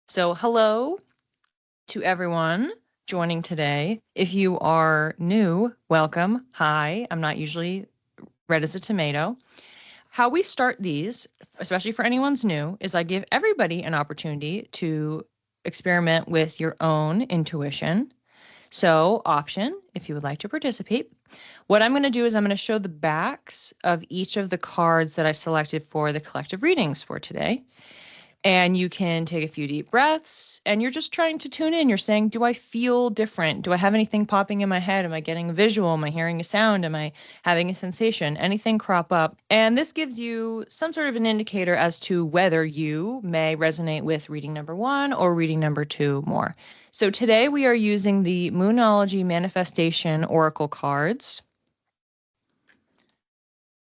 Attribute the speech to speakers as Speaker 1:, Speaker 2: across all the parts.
Speaker 1: So, hello to everyone joining today. If you are new, welcome. Hi, I'm not usually red as a tomato. How we start these, especially for anyone's new, is I give everybody an opportunity to experiment with your own intuition. So, option, if you would like to participate. What I'm going to do is I'm going to show the backs of each of the cards that I selected for the collective readings for today. And you can take a few deep breaths and you're just trying to tune in. You're saying, do I feel different? Do I have anything popping in my head? Am I getting a visual? Am I hearing a sound? Am I having a sensation? Anything crop up? And this gives you some sort of an indicator as to whether you may resonate with reading number 1 or reading number 2 more. So today we are using the Moonology Manifestation Oracle cards.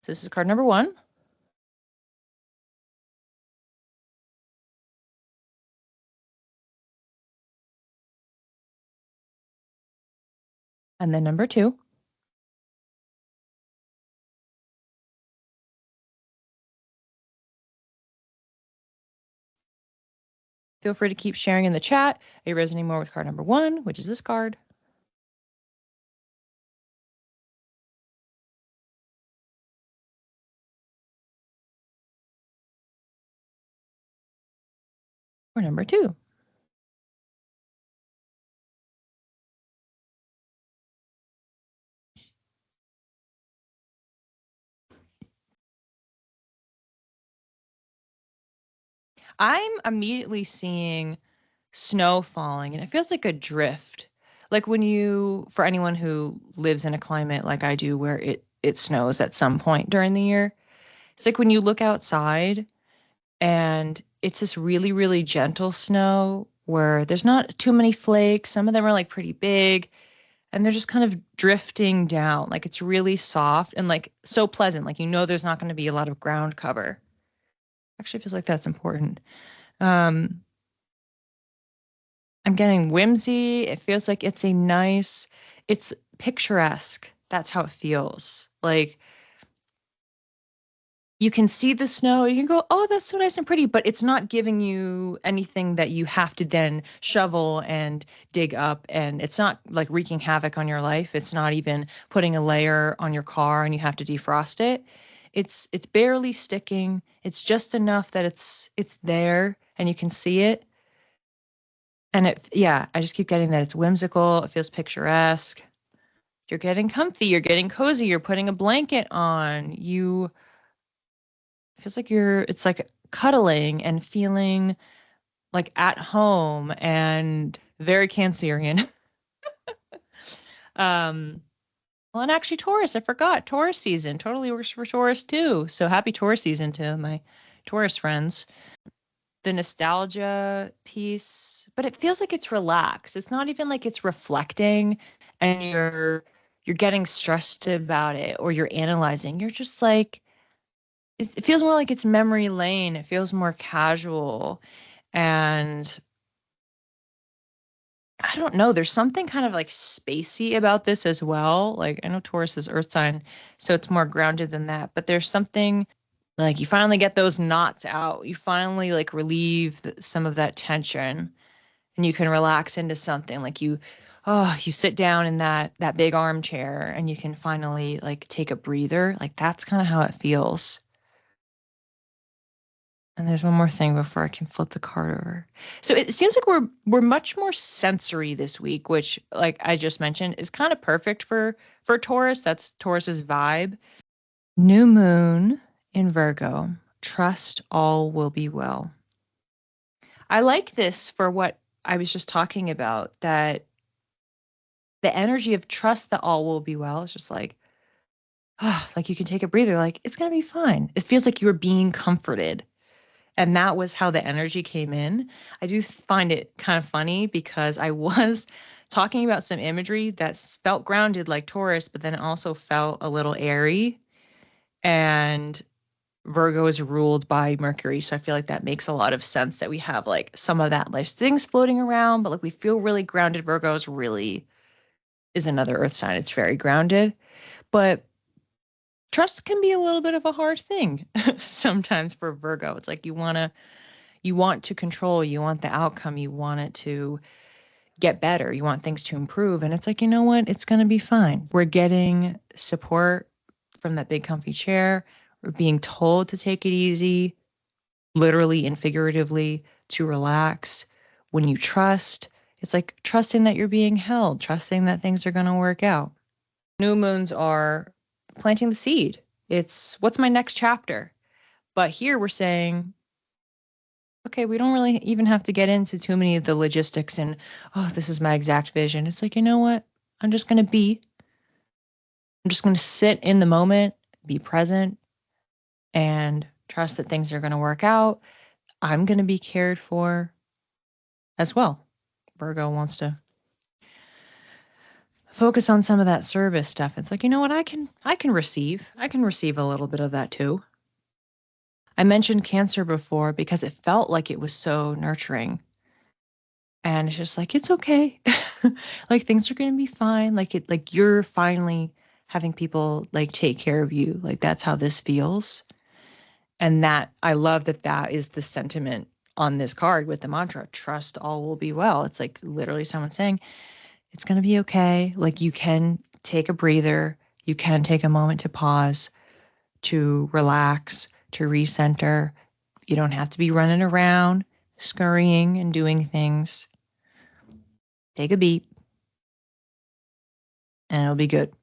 Speaker 1: So this is card number 1. And then number 2. Feel free to keep sharing in the chat. Are you resonating more with card number 1, which is this card? Or number 2? I'm immediately seeing snow falling, and it feels like a drift. Like when you, for anyone who lives in a climate like I do where it snows at some point during the year, it's like when you look outside and it's this really, really gentle snow where there's not too many flakes. Some of them are like pretty big and they're just kind of drifting down. Like it's really soft and like so pleasant. Like, there's not going to be a lot of ground cover. Actually feels like that's important. Um, I'm getting whimsy. It feels like it's picturesque. That's how it feels. Like you can see the snow, you can go, oh, that's so nice and pretty, but it's not giving you anything that you have to then shovel and dig up. And it's not like wreaking havoc on your life. It's not even putting a layer on your car and you have to defrost it. It's barely sticking. It's just enough that it's there and you can see it. And I just keep getting that it's whimsical. It feels picturesque. You're getting comfy. You're getting cozy. You're putting a blanket on. It feels like it's like cuddling and feeling like at home and very Cancerian. Well, and actually Taurus, I forgot. Taurus season totally works for Taurus too. So happy Taurus season to my Taurus friends. The nostalgia piece, but it feels like it's relaxed. It's not even like it's reflecting and you're getting stressed about it or you're analyzing. You're just like it feels more like it's memory lane. It feels more casual and I don't know, there's something kind of like spacey about this as well. Like I know Taurus is earth sign, so it's more grounded than that, but there's something like you finally get those knots out. You finally like relieve some of that tension and you can relax into something like you sit down in that big armchair and you can finally like take a breather. Like that's kind of how it feels. And there's one more thing before I can flip the card over. So it seems like we're much more sensory this week, which like I just mentioned is kind of perfect for Taurus. That's Taurus's vibe. New moon in Virgo. Trust all will be well. I like this for what I was just talking about, that the energy of trust that all will be well is just like, like you can take a breather, like it's going to be fine. It feels like you're being comforted. And that was how the energy came in. I do find it kind of funny because I was talking about some imagery that felt grounded like Taurus, but then it also felt a little airy. And Virgo is ruled by Mercury. So I feel like that makes a lot of sense that we have like some of that like things floating around, but like we feel really grounded. Virgo is another earth sign. It's very grounded. But trust can be a little bit of a hard thing sometimes for Virgo. It's like you want You want to control, you want the outcome, you want it to get better, you want things to improve. And it's like, you know what? It's going to be fine. We're getting support from that big comfy chair. We're being told to take it easy, literally and figuratively, to relax. When you trust, it's like trusting that you're being held, trusting that things are going to work out. New moons are planting the seed. It's what's my next chapter? But here we're saying, okay, we don't really even have to get into too many of the logistics and, oh, this is my exact vision. It's like, you know what? I'm just going to be. I'm just going to sit in the moment, be present, and trust that things are going to work out. I'm going to be cared for as well. Virgo wants to focus on some of that service stuff. It's like, you know what? I can receive. I can receive a little bit of that too. I mentioned Cancer before because it felt like it was so nurturing. And it's just like, it's okay. Like things are going to be fine. Like you're finally having people like take care of you. Like that's how this feels. And that I love that is the sentiment on this card with the mantra, trust all will be well. It's like literally someone saying, it's going to be okay. Like you can take a breather. You can take a moment to pause, to relax, to recenter. You don't have to be running around, scurrying and doing things. Take a beat and it'll be good.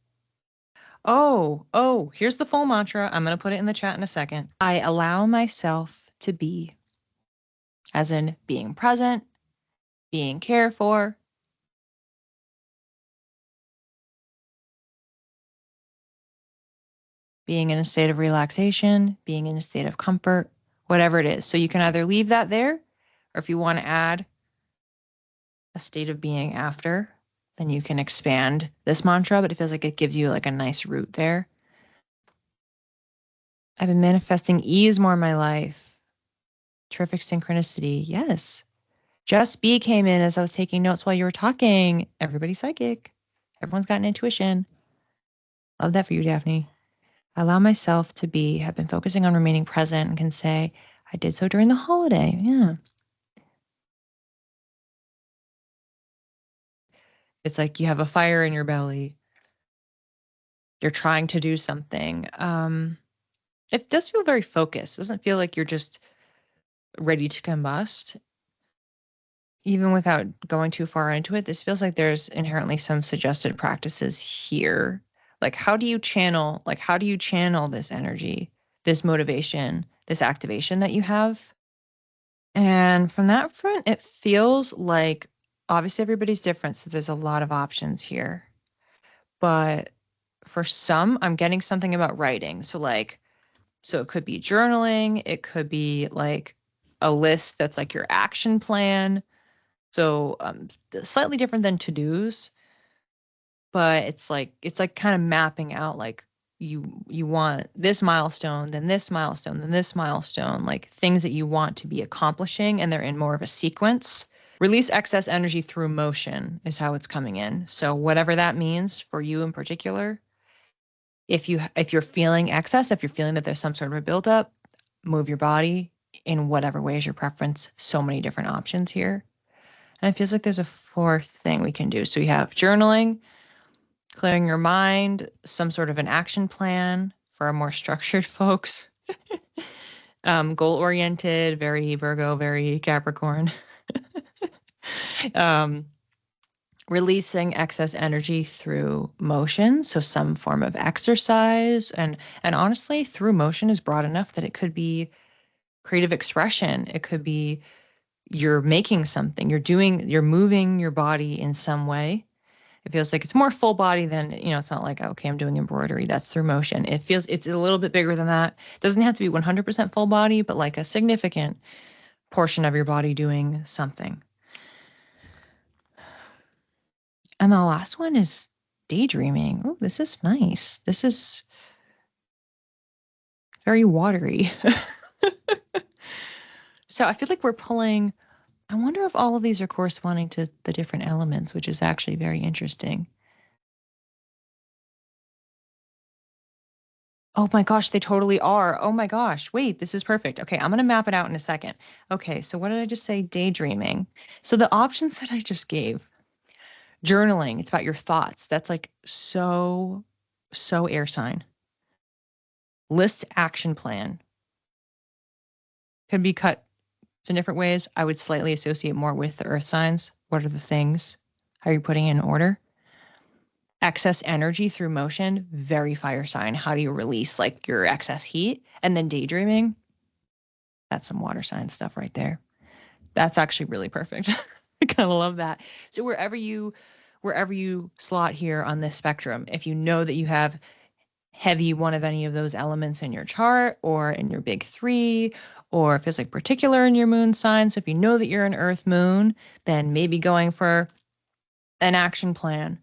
Speaker 1: Oh, here's the full mantra. I'm going to put it in the chat in a second. I allow myself to be, as in being present, being cared for, being in a state of relaxation, being in a state of comfort, whatever it is. So you can either leave that there, or if you want to add a state of being after, then you can expand this mantra, but it feels like it gives you like a nice root there. I've been manifesting ease more in my life. Terrific synchronicity. Yes. Just B came in as I was taking notes while you were talking. Everybody's psychic. Everyone's got an intuition. Love that for you, Daphne. I allow myself to be, have been focusing on remaining present and can say, I did so during the holiday. Yeah. It's like you have a fire in your belly. You're trying to do something. It does feel very focused. It doesn't feel like you're just ready to combust. Even without going too far into it, this feels like there's inherently some suggested practices here. Like how do you channel this energy, this motivation, this activation that you have? And from that front, it feels like obviously everybody's different, so there's a lot of options here. But for some, I'm getting something about writing. So it could be journaling, it could be like a list that's like your action plan. So slightly different than to-dos, but it's like kind of mapping out like you want this milestone, then this milestone, then this milestone, like things that you want to be accomplishing, and they're in more of a sequence. Release excess energy through motion is how it's coming in. So whatever that means for you in particular, if you're feeling excess, if you're feeling that there's some sort of a buildup, move your body in whatever way is your preference. So many different options here. And it feels like there's a fourth thing we can do. So we have journaling, clearing your mind, some sort of an action plan for our more structured folks, goal-oriented, very Virgo, very Capricorn. Releasing excess energy through motion, so some form of exercise, and honestly, through motion is broad enough that it could be creative expression. It could be you're making something, you're moving your body in some way. It feels like it's more full body than, it's not like, okay, I'm doing embroidery. That's through motion. It's a little bit bigger than that. It doesn't have to be 100% full body, but like a significant portion of your body doing something. And the last one is daydreaming. Oh, this is nice. This is very watery. So I feel like we're pulling, I wonder if all of these are corresponding to the different elements, which is actually very interesting. Oh my gosh, they totally are. Oh my gosh. Wait, this is perfect. Okay, I'm going to map it out in a second. Okay, so what did I just say? Daydreaming. So the options that I just gave, journaling, it's about your thoughts. That's like so air sign. List action plan could be cut in different ways. I would slightly associate more with the earth signs. What are the things? How are you putting in order? Excess energy through motion, very fire sign. How do you release like your excess heat? And then daydreaming, that's some water sign stuff right there. That's actually really perfect. I kind of love that. So wherever you slot here on this spectrum, if you know that you have heavy one of any of those elements in your chart or in your big three, or if it's like particular in your moon sign, so if you know that you're an earth moon, then maybe going for an action plan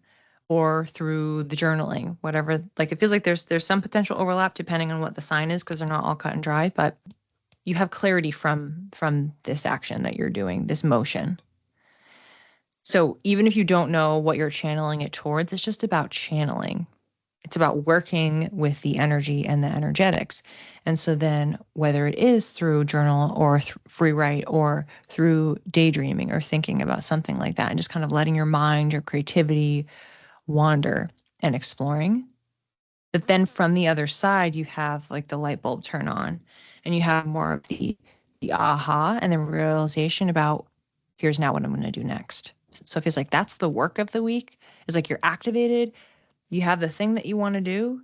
Speaker 1: or through the journaling, whatever. Like it feels like there's some potential overlap depending on what the sign is because they're not all cut and dry, but you have clarity from this action that you're doing, this motion. So even if you don't know what you're channeling it towards, it's just about channeling. It's about working with the energy and the energetics. And so then whether it is through journal or free write or through daydreaming or thinking about something like that and just kind of letting your mind, your creativity wander and exploring. But then from the other side, you have like the light bulb turn on and you have more of the aha and the realization about here's now what I'm going to do next. So it feels like that's the work of the week. Is like you're activated, you have the thing that you want to do.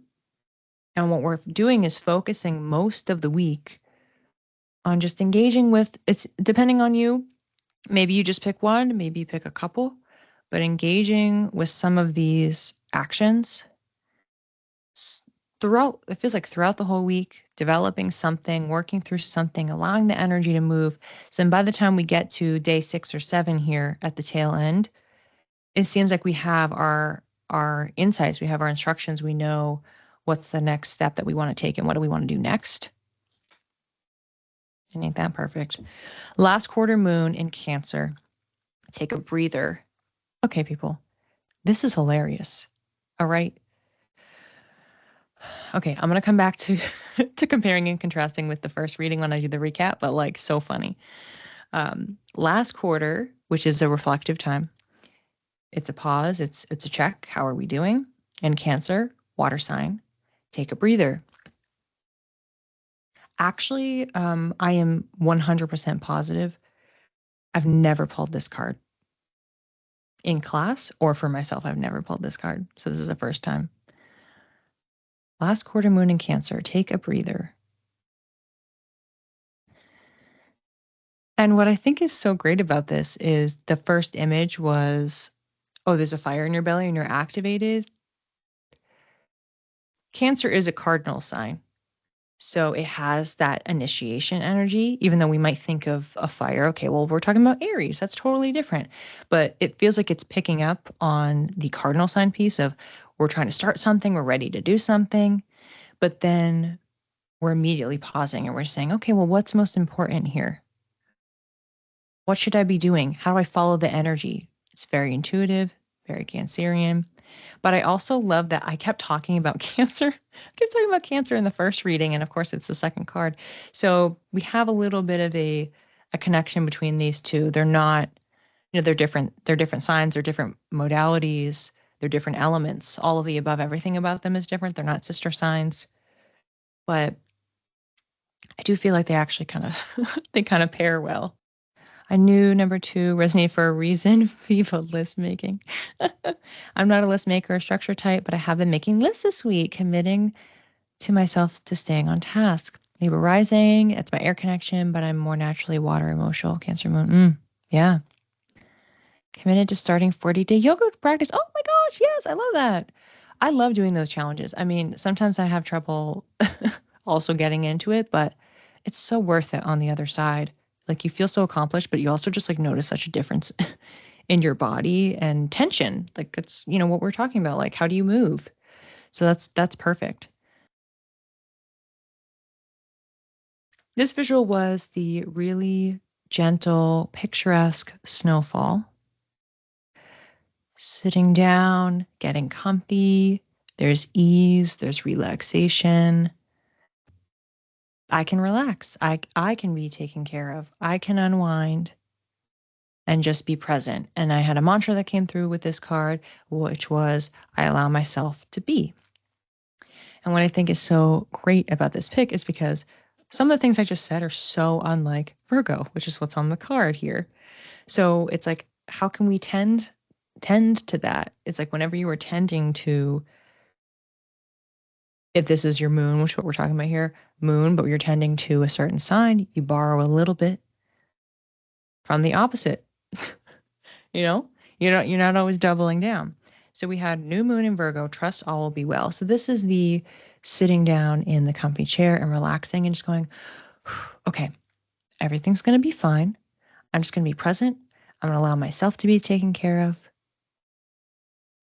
Speaker 1: And what we're doing is focusing most of the week on just engaging with it's depending on you. Maybe you just pick one, maybe you pick a couple, but engaging with some of these actions throughout, it feels like throughout the whole week, developing something, working through something, allowing the energy to move. So then by the time we get to day 6 or 7 here at the tail end, it seems like we have our insights, we have our instructions, we know what's the next step that we want to take and what do we want to do next. And ain't that perfect? Last quarter moon in Cancer. Take a breather. Okay, people, this is hilarious. All right. Okay, I'm gonna come back to to comparing and contrasting with the first reading when I do the recap, but like so funny. Last quarter, which is a reflective time, it's a pause, it's a check. How are we doing? And Cancer, water sign, take a breather. Actually, I am 100% positive. I've never pulled this card in class or for myself. I've never pulled this card, so this is the first time. Last quarter moon in Cancer, take a breather. And what I think is so great about this is the first image was, oh, there's a fire in your belly and you're activated. Cancer is a cardinal sign. So it has that initiation energy, even though we might think of a fire. Okay, well, we're talking about Aries. That's totally different. But it feels like it's picking up on the cardinal sign piece of we're trying to start something, we're ready to do something. But then we're immediately pausing and we're saying, okay, well, what's most important here? What should I be doing? How do I follow the energy? It's very intuitive, very Cancerian. But I also love that I kept talking about Cancer. I kept talking about Cancer in the first reading, and of course it's the second card. So we have a little bit of a connection between these two. They're not, they're different. They're different signs, they're different modalities, they're different elements. All of the above, everything about them is different. They're not sister signs. But I do feel like they actually kind of they kind of pair well. I knew number 2 resonated for a reason. Viva list making. I'm not a list maker or structure type, but I have been making lists this week, committing to myself to staying on task. Libra rising, it's my air connection, but I'm more naturally water emotional. Cancer moon. Yeah. Committed to starting 40-day yoga practice. Oh my gosh, yes, I love that. I love doing those challenges. I mean, sometimes I have trouble also getting into it, but it's so worth it on the other side. Like you feel so accomplished, but you also just like notice such a difference in your body and tension. Like it's, what we're talking about. Like, how do you move? So that's perfect. This visual was the really gentle, picturesque snowfall. Sitting down, getting comfy. There's ease, there's relaxation. I can relax. I can be taken care of. I can unwind and just be present. And I had a mantra that came through with this card, which was, I allow myself to be. And what I think is so great about this pick is because some of the things I just said are so unlike Virgo, which is what's on the card here. So it's like, how can we tend to that? It's like whenever you are tending to, if this is your moon, which is what we're talking about here, moon, but you're tending to a certain sign, you borrow a little bit from the opposite. You know, you're not always doubling down. So we had new moon in Virgo, trust all will be well. So this is the sitting down in the comfy chair and relaxing and just going, okay, everything's going to be fine. I'm just going to be present. I'm going to allow myself to be taken care of.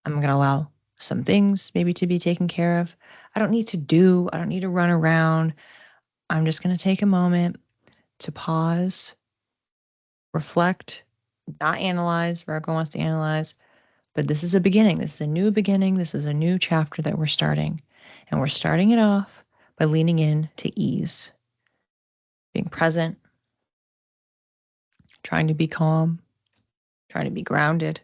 Speaker 1: I'm going to allow some things maybe to be taken care of. I don't need to run around. I'm just going to take a moment to pause, reflect, not analyze. Virgo wants to analyze, but this is a beginning. This is a new beginning. This is a new chapter that we're starting. And we're starting it off by leaning in to ease, being present, trying to be calm, trying to be grounded.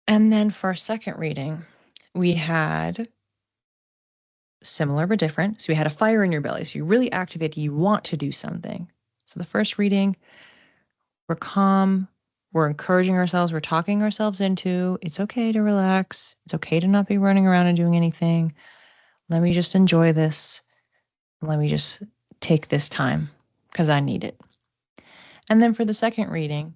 Speaker 1: And then for our second reading, we had similar but different. So we had a fire in your belly. So you really activated, you want to do something. So the first reading, we're calm, we're encouraging ourselves, we're talking ourselves into, it's okay to relax. It's okay to not be running around and doing anything. Let me just enjoy this. Let me just take this time because I need it. And then for the second reading,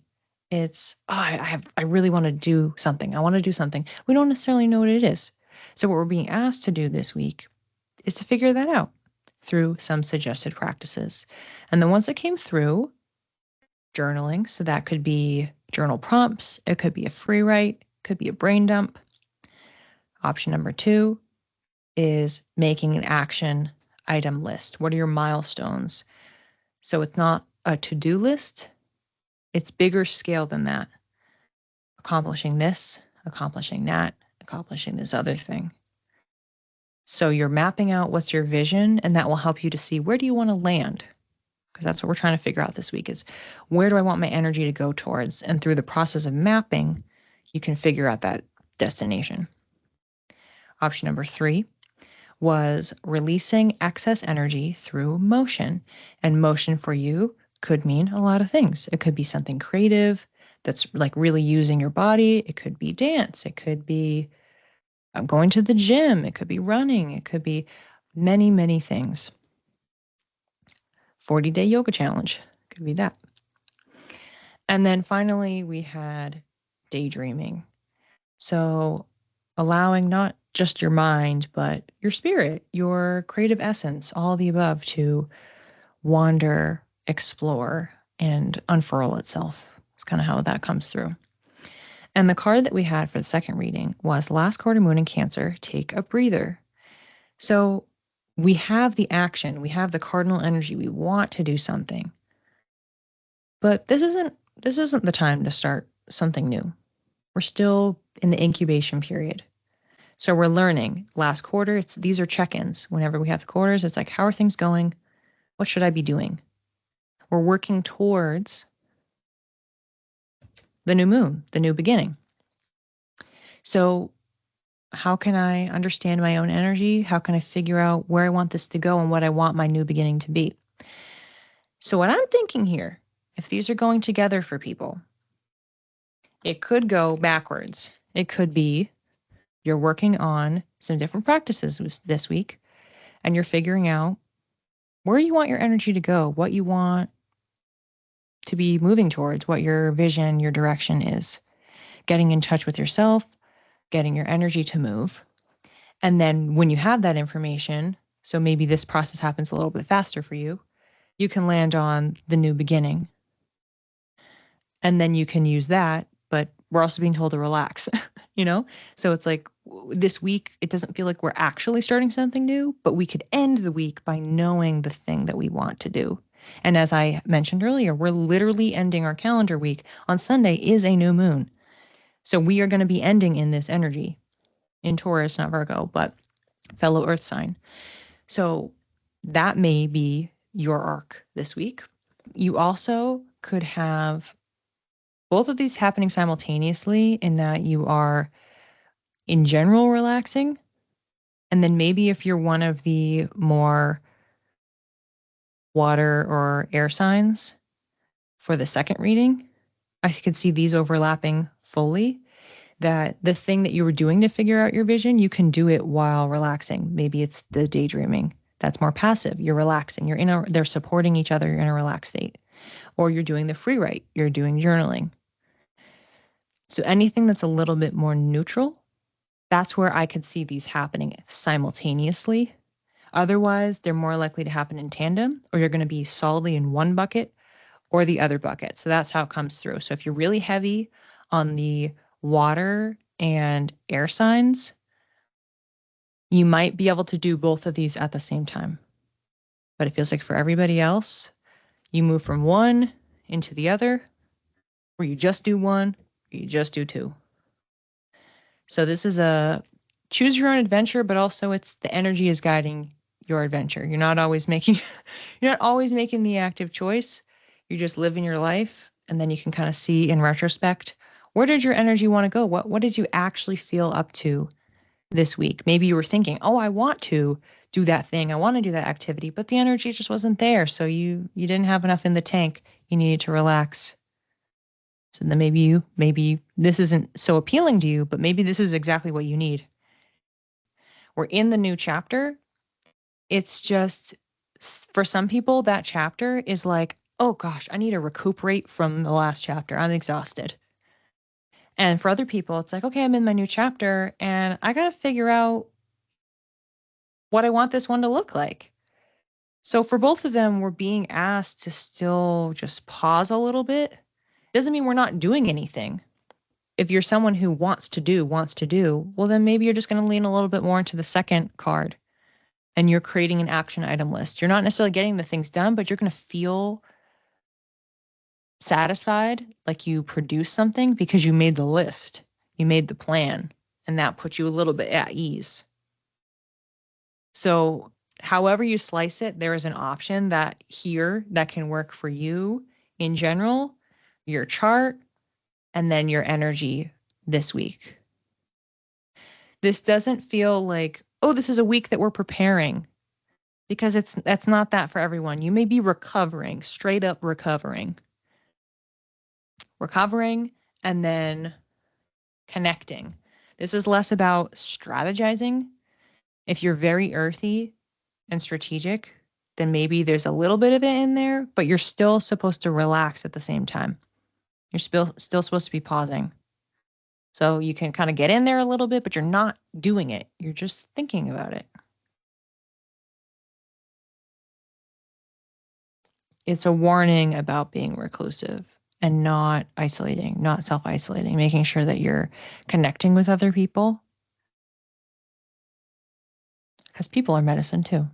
Speaker 1: it's, I really want to do something. I want to do something. We don't necessarily know what it is. So what we're being asked to do this week is to figure that out through some suggested practices. And the ones that came through, journaling. So that could be journal prompts. It could be a free write, could be a brain dump. Option number 2 is making an action item list. What are your milestones? So it's not a to-do list. It's bigger scale than that. Accomplishing this, accomplishing that, accomplishing this other thing. So you're mapping out what's your vision, and that will help you to see where do you want to land? Because that's what we're trying to figure out this week is where do I want my energy to go towards? And through the process of mapping, you can figure out that destination. Option number 3 was releasing excess energy through motion. And motion for you could mean a lot of things. It could be something creative that's like really using your body. It could be dance. It could be going to the gym. It could be running. It could be many, many things. 40-day yoga challenge could be that. And then finally, we had daydreaming. So allowing not just your mind, but your spirit, your creative essence, all the above to wander, explore, and unfurl itself. It's kind of how that comes through. And the card that we had for the second reading was last quarter moon in Cancer, take a breather. So we have the action, we have the cardinal energy, we want to do something. But this isn't the time to start something new. We're still in the incubation period. So we're learning. Last quarter, these are check-ins. Whenever we have the quarters, it's like, how are things going? What should I be doing? We're working towards the new moon, the new beginning. So how can I understand my own energy? How can I figure out where I want this to go and what I want my new beginning to be? So what I'm thinking here, if these are going together for people, it could go backwards. It could be you're working on some different practices this week, and you're figuring out where you want your energy to go, what you want to be moving towards, what your vision, your direction is. Getting in touch with yourself, getting your energy to move. And then when you have that information, so maybe this process happens a little bit faster for you, you can land on the new beginning. And then you can use that, but we're also being told to relax, So it's like this week, it doesn't feel like we're actually starting something new, but we could end the week by knowing the thing that we want to do. And as I mentioned earlier, we're literally ending our calendar week. On Sunday is a new moon. So we are going to be ending in this energy in Taurus, not Virgo, but fellow earth sign. So that may be your arc this week. You also could have both of these happening simultaneously in that you are in general relaxing. And then maybe if you're one of the more water or air signs for the second reading, I could see these overlapping fully. That the thing that you were doing to figure out your vision, you can do it while relaxing. Maybe it's the daydreaming. That's more passive. You're relaxing. They're supporting each other. You're in a relaxed state. Or you're doing the free write. You're doing journaling. So anything that's a little bit more neutral, that's where I could see these happening simultaneously. Otherwise, they're more likely to happen in tandem, or you're going to be solidly in one bucket or the other bucket. So that's how it comes through. So if you're really heavy on the water and air signs, you might be able to do both of these at the same time. But it feels like for everybody else, you move from one into the other, or you just do one, or you just do two. So this is a choose your own adventure, but also it's the energy is guiding your adventure. You're not always making the active choice. You're just living your life, and then you can kind of see in retrospect, where did your energy want to go? What did you actually feel up to this week? Maybe you were thinking, "Oh, I want to do that thing. I want to do that activity," but the energy just wasn't there. So you didn't have enough in the tank. You needed to relax. So then maybe this isn't so appealing to you, but maybe this is exactly what you need. We're in the new chapter. It's just, for some people, that chapter is like, oh gosh, I need to recuperate from the last chapter. I'm exhausted. And for other people, it's like, okay, I'm in my new chapter and I got to figure out what I want this one to look like. So for both of them, we're being asked to still just pause a little bit. Doesn't mean we're not doing anything. If you're someone who wants to do, well, then maybe you're just going to lean a little bit more into the second card and you're creating an action item list. You're not necessarily getting the things done, but you're going to feel satisfied, like you produced something because you made the list, you made the plan, and that puts you a little bit at ease. So however you slice it, there is an option that can work for you in general, your chart, and then your energy this week. This doesn't feel like, oh, this is a week that we're preparing, because that's not that for everyone. You may be recovering, straight up recovering, and then connecting. This is less about strategizing. If you're very earthy and strategic, then maybe there's a little bit of it in there, but you're still supposed to relax at the same time. You're still supposed to be pausing. So you can kind of get in there a little bit, but you're not doing it. You're just thinking about it. It's a warning about being reclusive and not isolating, not self-isolating, making sure that you're connecting with other people, because people are medicine too.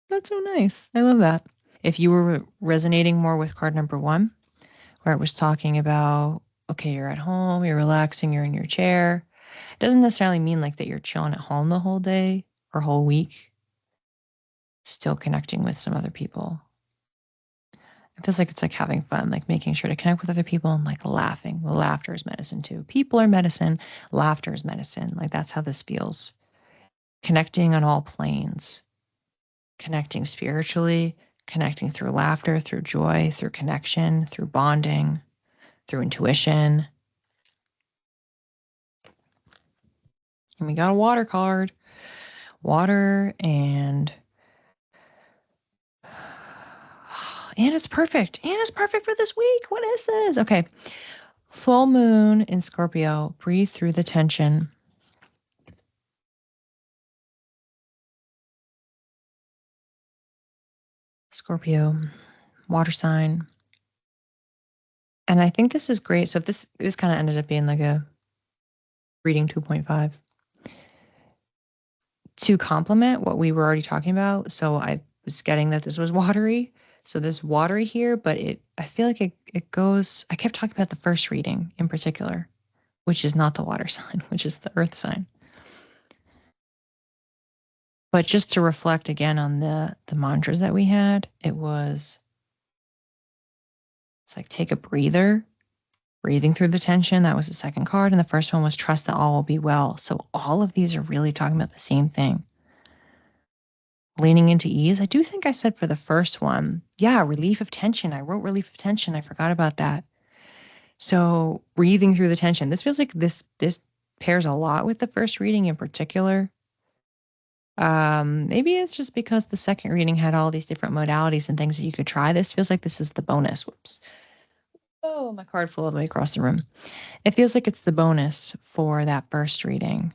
Speaker 1: That's so nice. I love that. If you were resonating more with card number 1, where it was talking about, okay, you're at home, you're relaxing, you're in your chair. It doesn't necessarily mean like that you're chilling at home the whole day or whole week, still connecting with some other people. It feels like it's like having fun, like making sure to connect with other people and like laughing. Laughter is medicine too. People are medicine. Laughter is medicine. Like that's how this feels. Connecting on all planes, connecting spiritually, connecting through laughter, through joy, through connection, through bonding, through intuition. And we got a water card. Water and it's perfect. Anna's perfect for this week. What is this? Okay. Full moon in Scorpio. Breathe through the tension. Scorpio, water sign. And I think this is great. So if this kind of ended up being like a reading 2.5 to complement what we were already talking about. So I was getting that this was watery. So there's watery here, but I feel like it goes, I kept talking about the first reading in particular, which is not the water sign, which is the earth sign. But just to reflect again on the mantras that we had, it's like take a breather, breathing through the tension. That was the second card. And the first one was trust that all will be well. So all of these are really talking about the same thing. Leaning into ease. I do think I said for the first one, yeah, relief of tension. I wrote relief of tension. I forgot about that. So breathing through the tension. This feels like this pairs a lot with the first reading in particular. Maybe it's just because the second reading had all these different modalities and things that you could try. This feels like this is the bonus. Whoops. Oh, my card flew all the way across the room. It feels like it's the bonus for that first reading.